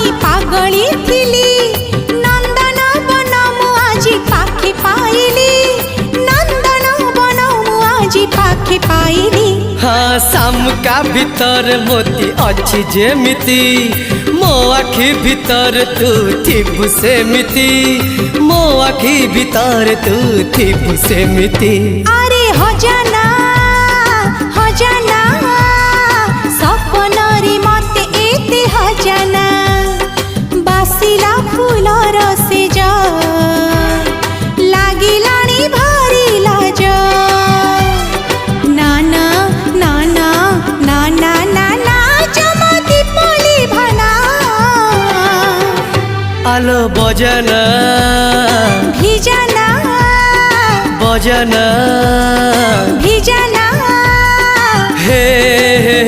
पाई पागली थिली नंदन बन मु आजी पाखे पाइली नंदन बन मु आजी पाखे पाइली। हाँ शामुका भीतर मोती अच्छी जेमिति मो आखि भीतर तू थिबु सेमिति मो आखि भीतर तू थिबु सेमिति। अरे हजाना हजाना सपन रे मते एते हजाना बासिला फूलर से जा लागिलाणी भारी लाज नाना नाना नाना नाना चमती पली भना आलो बजना भिजना बजना